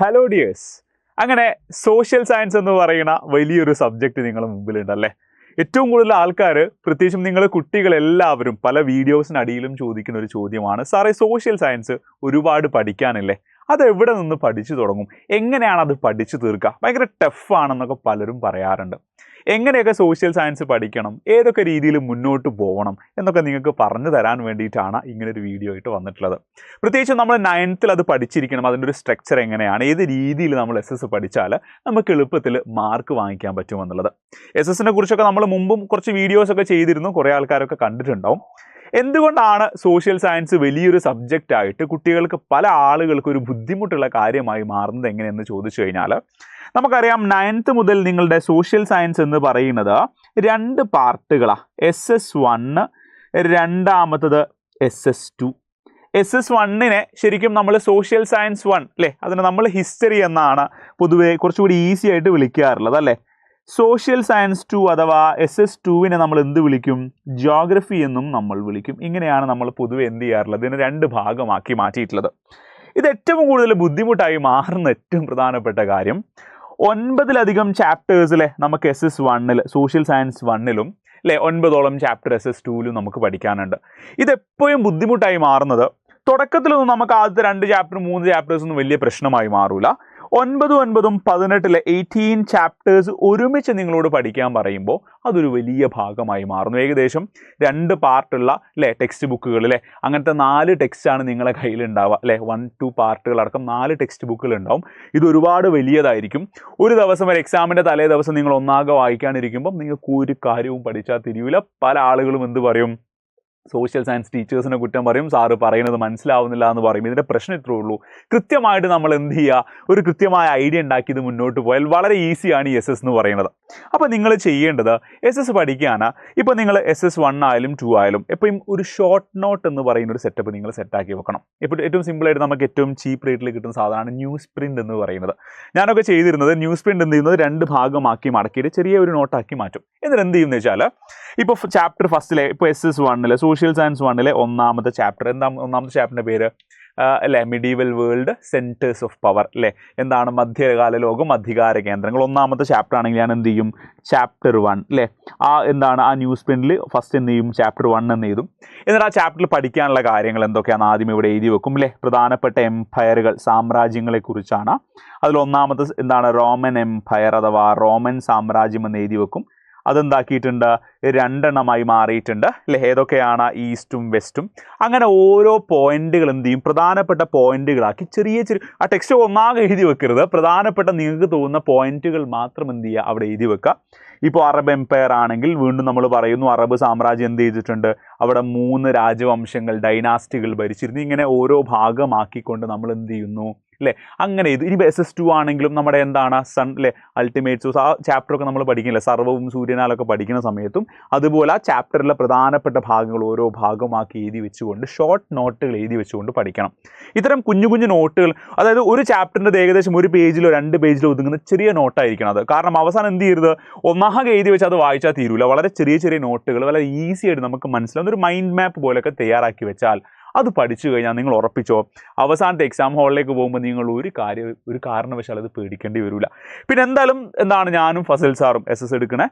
Hello dears, അങ്ങനെ social science എന്ന് പറയുന്ന വലിയൊരു സബ്ജക്റ്റ് നിങ്ങളുടെ മുമ്പിലുണ്ടല്ലേ. ഏറ്റവും കൂടുതൽ ആൾക്കാർ, പ്രത്യേകിച്ചും നിങ്ങൾ കുട്ടികളെല്ലാവരും പല വീഡിയോസിനടിയിലും ചോദിക്കുന്ന ഒരു ചോദ്യമാണ്, സാറേ സോഷ്യൽ സയൻസ് ഒരുപാട് പഠിക്കാനല്ലേ, അത് എവിടെ നിന്ന് പഠിച്ചു തുടങ്ങും, എങ്ങനെയാണ് അത് പഠിച്ചു തീർക്കുക, ഭയങ്കര ടഫാണെന്നൊക്കെ പലരും പറയാറുണ്ട്. എങ്ങനെയൊക്കെ സോഷ്യൽ സയൻസ് പഠിക്കണം, ഏതൊക്കെ രീതിയിൽ മുന്നോട്ട് പോകണം എന്നൊക്കെ നിങ്ങൾക്ക് പറഞ്ഞു തരാൻ വേണ്ടിയിട്ടാണ് ഇങ്ങനൊരു വീഡിയോ ആയിട്ട് വന്നിട്ടുള്ളത്. പ്രത്യേകിച്ച് നമ്മൾ 9th അത് പഠിച്ചിരിക്കണം, അതിൻ്റെ ഒരു സ്ട്രക്ചർ എങ്ങനെയാണ്, ഏത് രീതിയിൽ നമ്മൾ SS പഠിച്ചാൽ നമുക്ക് എളുപ്പത്തിൽ മാർക്ക് വാങ്ങിക്കാൻ പറ്റുമെന്നുള്ളത്. SS കുറിച്ചൊക്കെ നമ്മൾ മുമ്പും കുറച്ച് വീഡിയോസൊക്കെ ചെയ്തിരുന്നു, കുറേ ആൾക്കാരൊക്കെ കണ്ടിട്ടുണ്ടാവും. എന്തുകൊണ്ടാണ് സോഷ്യൽ സയൻസ് വലിയൊരു സബ്ജക്റ്റായിട്ട് കുട്ടികൾക്ക്, പല ആളുകൾക്ക് ഒരു ബുദ്ധിമുട്ടുള്ള കാര്യമായി മാറുന്നത് എങ്ങനെയെന്ന് ചോദിച്ചു കഴിഞ്ഞാൽ, നമുക്കറിയാം 9th മുതൽ നിങ്ങളുടെ സോഷ്യൽ സയൻസ് എന്ന് പറയുന്നത് 2 പാർട്ടുകളാണ്. SS1, രണ്ടാമത്തത് SS2. SS1-നെ ശരിക്കും നമ്മൾ സോഷ്യൽ സയൻസ് 1 അല്ലേ, അതിനെ നമ്മൾ ഹിസ്റ്ററി എന്നാണ് പൊതുവെ കുറച്ചുകൂടി ഈസി ആയിട്ട് വിളിക്കാറുള്ളത് അല്ലേ. സോഷ്യൽ സയൻസ് 2 അഥവാ SS2-നെ നമ്മൾ എന്ത് വിളിക്കും, ജിയോഗ്രഫി എന്നും നമ്മൾ വിളിക്കും. ഇങ്ങനെയാണ് നമ്മൾ പൊതുവെ എന്ത് ചെയ്യാറുള്ളത്, ഇതിനെ 2 ഭാഗമാക്കി മാറ്റിയിട്ടുള്ളത്. ഇത് ഏറ്റവും കൂടുതൽ ബുദ്ധിമുട്ടായി മാറുന്ന ഏറ്റവും പ്രധാനപ്പെട്ട കാര്യം, 9ലധികം ചാപ്റ്റേഴ്സിലെ നമുക്ക് SS1-ൽ സോഷ്യൽ സയൻസ് 1-ലും അല്ലേ 9ഓളം ചാപ്റ്റർ SS2-ലും നമുക്ക് പഠിക്കാനുണ്ട്. ഇതെപ്പോഴും ബുദ്ധിമുട്ടായി മാറുന്നത്, തുടക്കത്തിലൊന്നും നമുക്ക് ആദ്യത്തെ 2 ചാപ്റ്റർ 3 ചാപ്റ്റേഴ്സ് ഒന്നും വലിയ പ്രശ്നമായി മാറൂല. 9ഉം 18 18 ചാപ്റ്റേഴ്സ് ഒരുമിച്ച് നിങ്ങളോട് പഠിക്കാൻ പറയുമ്പോൾ അതൊരു വലിയ ഭാഗമായി മാറുന്നു. ഏകദേശം 2 പാർട്ടുള്ള അല്ലേ ടെക്സ്റ്റ് ബുക്കുകൾ അല്ലേ, അങ്ങനത്തെ 4 ടെക്സ്റ്റാണ് നിങ്ങളെ കയ്യിലുണ്ടാവുക അല്ലേ. 1-2 പാർട്ടുകളടക്കം 4 ടെക്സ്റ്റ് ബുക്കുകൾ ഉണ്ടാവും. ഇത് ഒരുപാട് വലിയതായിരിക്കും. ഒരു ദിവസം ഒരു എക്സാമിൻ്റെ തലേ ദിവസം നിങ്ങൾ ഒന്നാകെ വായിക്കാനിരിക്കുമ്പം നിങ്ങൾക്ക് ഒരു കാര്യവും പഠിച്ചാൽ തിരിയൂല. പല ആളുകളും എന്ത് പറയും, സോഷ്യൽ സയൻസ് ടീച്ചേഴ്സിനെ കുറ്റം പറയും, സാറ് പറയുന്നത് മനസ്സിലാവുന്നില്ല എന്ന് പറയും. ഇതിൻ്റെ പ്രശ്നം ഇത്രേ ഉള്ളൂ, കൃത്യമായിട്ട് നമ്മൾ എന്ത് ചെയ്യുക, ഒരു കൃത്യമായ ഐഡിയ ഉണ്ടാക്കി ഇത് മുന്നോട്ട് പോയാൽ വളരെ ഈസിയാണ് ഈ SS എന്ന് പറയുന്നത്. അപ്പോൾ നിങ്ങൾ ചെയ്യേണ്ടത്, SS പഠിക്കാൻ ഇപ്പോൾ നിങ്ങൾ SS1 ആയാലും 2 ആയാലും എപ്പോഴും ഒരു ഷോർട്ട് നോട്ട് എന്ന് പറയുന്ന ഒരു സെറ്റപ്പ് നിങ്ങൾ സെറ്റാക്കി വെക്കണം. ഇപ്പോൾ ഏറ്റവും സിമ്പിളായിട്ട് നമുക്ക് ഏറ്റവും ചീപ്പ് റേറ്റിൽ കിട്ടുന്ന സാധനമാണ് ന്യൂസ് പ്രിൻ്റ് എന്ന് പറയുന്നത്. ഞാനൊക്കെ ചെയ്തിരുന്നത് ന്യൂസ് പ്രിൻ്റ് എന്ത് ചെയ്യുന്നത്, 2 ഭാഗമാക്കി മടക്കിയിട്ട് ചെറിയ ഒരു നോട്ടാക്കി മാറ്റും. എന്നിട്ട് എന്ത് ചെയ്യുന്നത് വെച്ചാൽ, ഇപ്പോൾ ചാപ്റ്റർ ഫസ്റ്റിലെ ഇപ്പോൾ SS1-ലെ സോഷ്യൽ സയൻസ് 1-ലെ ഒന്നാമത്തെ ചാപ്റ്റർ, എന്താ ഒന്നാമത്തെ ചാപ്റ്ററിൻ്റെ പേര് അല്ലേ, medieval world centres of power അല്ലേ, എന്താണ് മധ്യകാല ലോകം അധികാര കേന്ദ്രങ്ങൾ. ഒന്നാമത്തെ ചാപ്റ്റർ ആണെങ്കിൽ ഞാൻ എന്ത് ചെയ്യും, ചാപ്റ്റർ 1 അല്ലേ, എന്താണ് ആ ന്യൂസ് പ്രിൻ്റിൽ ഫസ്റ്റ് എന്ത് ചെയ്യും, ചാപ്റ്റർ 1 എന്ന് എഴുതും. എന്നിട്ട് ആ ചാപ്റ്ററിൽ പഠിക്കാനുള്ള കാര്യങ്ങൾ എന്തൊക്കെയാണെന്ന് ആദ്യം ഇവിടെ എഴുതി വെക്കും അല്ലേ. പ്രധാനപ്പെട്ട എംപയറുകൾ, സാമ്രാജ്യങ്ങളെക്കുറിച്ചാണ്. അതിലൊന്നാമത്തെ എന്താണ്, റോമൻ എംപയർ അഥവാ റോമൻ സാമ്രാജ്യം എന്ന് എഴുതി വെക്കും. അതെന്താക്കിയിട്ടുണ്ട്, 2 എണ്ണമായി മാറിയിട്ടുണ്ട് അല്ലേ. ഏതൊക്കെയാണ്, ഈസ്റ്റും വെസ്റ്റും. അങ്ങനെ ഓരോ പോയിന്റുകൾ എന്ത് ചെയ്യും, പ്രധാനപ്പെട്ട പോയിന്റുകളാക്കി ചെറിയ ആ ടെക്സ്റ്റ് ഒന്നാകെ എഴുതി വെക്കരുത്, പ്രധാനപ്പെട്ട നിങ്ങൾക്ക് തോന്നുന്ന പോയിന്റുകൾ മാത്രം എന്ത് ചെയ്യുക, അവിടെ എഴുതി വെക്കുക. ഇപ്പോൾ അറബ് എംപയർ ആണെങ്കിൽ വീണ്ടും നമ്മൾ പറയുന്നു, അറബ് സാമ്രാജ്യം എന്ത് ചെയ്തിട്ടുണ്ട്, അവിടെ 3 രാജവംശങ്ങൾ ഡൈനാസ്റ്റികൾ ഭരിച്ചിരുന്നു. ഇങ്ങനെ ഓരോ ഭാഗമാക്കിക്കൊണ്ട് നമ്മൾ എന്ത് ചെയ്യുന്നു അല്ലേ. അങ്ങനെ ഇത് ഇനി SS2 ആണെങ്കിലും നമ്മുടെ എന്താണ് സൺ അല്ലേ, അൾട്ടിമേറ്റ്സ്, ആ ചാപ്റ്ററൊക്കെ നമ്മൾ പഠിക്കില്ലേ, സർവ്വവും സൂര്യനാലൊക്കെ പഠിക്കുന്ന സമയത്തും അതുപോലെ ആ ചാപ്റ്ററിലെ പ്രധാനപ്പെട്ട ഭാഗങ്ങൾ ഓരോ ഭാഗമാക്കി എഴുതി വെച്ചുകൊണ്ട് ഷോർട്ട് നോട്ടുകൾ എഴുതി വെച്ചുകൊണ്ട് പഠിക്കണം. ഇത്തരം കുഞ്ഞു കുഞ്ഞു നോട്ടുകൾ, അതായത് ഒരു ചാപ്റ്ററിൻ്റെ ഏകദേശം 1 പേജിലോ 2 പേജിലോ ഒതുങ്ങുന്ന ചെറിയ നോട്ടായിരിക്കണം അത്. കാരണം അവസാനം എന്ത് ചെയ്യരുത്, ഒന്നാകെ എഴുതി വെച്ചാൽ അത് വായിച്ചാൽ തീരൂല. വളരെ ചെറിയ ചെറിയ നോട്ടുകൾ വളരെ ഈസി ആയിട്ട് നമുക്ക് മനസ്സിലാവുന്ന ഒരു മൈൻഡ് മാപ്പ് പോലെയൊക്കെ തയ്യാറാക്കി വെച്ചാൽ അത് പഠിച്ചു കഴിഞ്ഞാൽ നിങ്ങൾ ഉറപ്പിച്ചോ, അവസാനത്തെ എക്സാം ഹാളിലേക്ക് പോകുമ്പോൾ നിങ്ങൾ ഒരു കാരണവശാൽ അത് പേടിക്കേണ്ടി വരില്ല. പിന്നെ എന്തായാലും എന്താണ്, ഞാനും ഫസൽ സാറും SS എടുക്കണേ,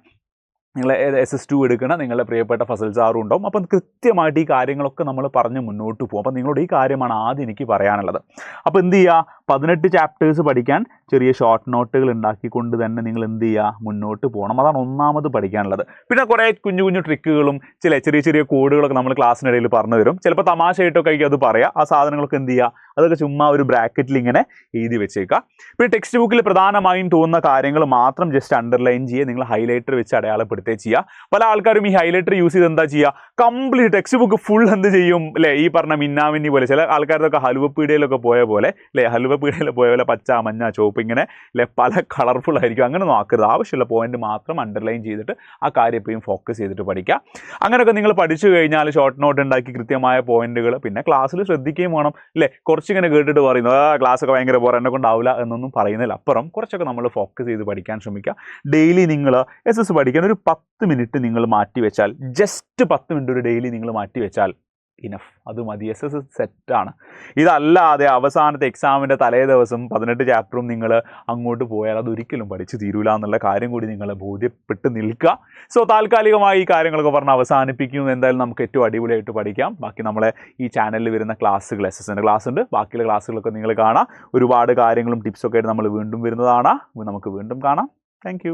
നിങ്ങൾ SS2 എടുക്കണം, നിങ്ങളുടെ പ്രിയപ്പെട്ട ഫസൽ സാറും ഉണ്ടാവും. അപ്പം കൃത്യമായിട്ട് ഈ കാര്യങ്ങളൊക്കെ നമ്മൾ പറഞ്ഞ് മുന്നോട്ട് പോകും. അപ്പം നിങ്ങളോട് ഈ കാര്യമാണ് ആദ്യം എനിക്ക് പറയാനുള്ളത്. അപ്പോൾ എന്ത് ചെയ്യുക, 18 ചാപ്റ്റേഴ്സ് പഠിക്കാൻ ചെറിയ ഷോർട്ട് നോട്ടുകൾ ഉണ്ടാക്കിക്കൊണ്ട് തന്നെ നിങ്ങൾ എന്ത് ചെയ്യുക, മുന്നോട്ട് പോകണം. അതാണ് ഒന്നാമത് പഠിക്കാനുള്ളത്. പിന്നെ കുറേ കുഞ്ഞു കുഞ്ഞു ട്രിക്കുകളും ചെറിയ ചെറിയ കോഡുകളൊക്കെ നമ്മൾ ക്ലാസ്സിനിടയിൽ പറഞ്ഞു തരും. ചിലപ്പോൾ തമാശയായിട്ടൊക്കെ ആയിരിക്കും അത് പറയുക. ആ സാധനങ്ങളൊക്കെ എന്ത് ചെയ്യുക, അതൊക്കെ ചുമ്മാ ഒരു ബ്രാക്കറ്റിൽ ഇങ്ങനെ എഴുതി വെച്ചേക്കുക. പിന്നെ ടെക്സ്റ്റ് ബുക്കിൽ പ്രധാനമായും തോന്നുന്ന കാര്യങ്ങൾ മാത്രം ജസ്റ്റ് അണ്ടർലൈൻ ചെയ്യുക, നിങ്ങൾ ഹൈലൈറ്റർ വെച്ച് അടയാളപ്പെടുത്തുക ചെയ്യുക. പല ആൾക്കാരും ഈ ഹൈലൈറ്റർ യൂസ് ചെയ്ത് എന്താ ചെയ്യുക, കംപ്ലീറ്റ് ടെക്സ്റ്റ് ബുക്ക് ഫുൾ എന്ത് ചെയ്യും അല്ലേ, ഈ പറഞ്ഞ മിന്നാമിന്നി പോലെ, ചില ആൾക്കാരൊക്കെ ഹലുവപ്പീടികയിലൊക്കെ പോയ പോലെ അല്ലേ, ഹലുവപ്പീടികയിൽ പോയ പോലെ പച്ച മഞ്ഞ ചുവപ്പ് ഇങ്ങനെ അല്ലേ പല കളർഫുൾ ആയിരിക്കും. അങ്ങനെ നോക്കരുത്, ആവശ്യമുള്ള പോയിന്റ് മാത്രം അണ്ടർലൈൻ ചെയ്തിട്ട് ആ കാര്യം എപ്പോഴും ഫോക്കസ് ചെയ്തിട്ട് പഠിക്കുക. അങ്ങനെയൊക്കെ നിങ്ങൾ പഠിച്ചു കഴിഞ്ഞാൽ ഷോർട്ട് നോട്ട് ഉണ്ടാക്കി കൃത്യമായ പോയിന്റുകൾ, പിന്നെ ക്ലാസ്സിൽ ശ്രദ്ധിക്കുകയും വേണം അല്ലേ. കുറച്ചിങ്ങനെ കേട്ടിട്ട് പറയുന്നത് ക്ലാസ്സൊക്കെ ഭയങ്കര ബോർ, എന്നെ കൊണ്ടാവില്ല എന്നൊന്നും പറയുന്നതിൽ അപ്പുറം കുറച്ചൊക്കെ നമ്മൾ ഫോക്കസ് ചെയ്ത് പഠിക്കാൻ ശ്രമിക്കുക. ഡെയിലി നിങ്ങൾ SS പഠിക്കാൻ ഒരു 10 മിനിറ്റ് നിങ്ങൾ മാറ്റി വെച്ചാൽ, ജസ്റ്റ് 10 മിനിറ്റ് ഒരു ഡെയിലി നിങ്ങൾ മാറ്റി വെച്ചാൽ ഇനഫ്, അത് മതി. SS സെറ്റാണ്. ഇതല്ലാതെ അവസാനത്തെ എക്സാമിൻ്റെ തലേ ദിവസം 18 ചാപ്റ്ററും നിങ്ങൾ അങ്ങോട്ട് പോയാൽ അതൊരിക്കലും പഠിച്ചു തീരൂല എന്നുള്ള കാര്യം കൂടി നിങ്ങൾ ബോധ്യപ്പെട്ട് നിൽക്കുക. സോ താൽക്കാലികമായി ഈ കാര്യങ്ങളൊക്കെ പറഞ്ഞ് അവസാനിപ്പിക്കും. എന്തായാലും നമുക്ക് ഏറ്റവും അടിപൊളിയായിട്ട് പഠിക്കാം. ബാക്കി നമ്മളെ ഈ ചാനലിൽ വരുന്ന ക്ലാസ്സുകൾ, SSൻ്റെ ക്ലാസ് ഉണ്ട്, ബാക്കിയുള്ള ക്ലാസ്സുകളൊക്കെ നിങ്ങൾ കാണാം. ഒരുപാട് കാര്യങ്ങളും ടിപ്സൊക്കെ ആയിട്ട് നമ്മൾ വീണ്ടും വരുന്നതാണ്. നമുക്ക് വീണ്ടും കാണാം. താങ്ക്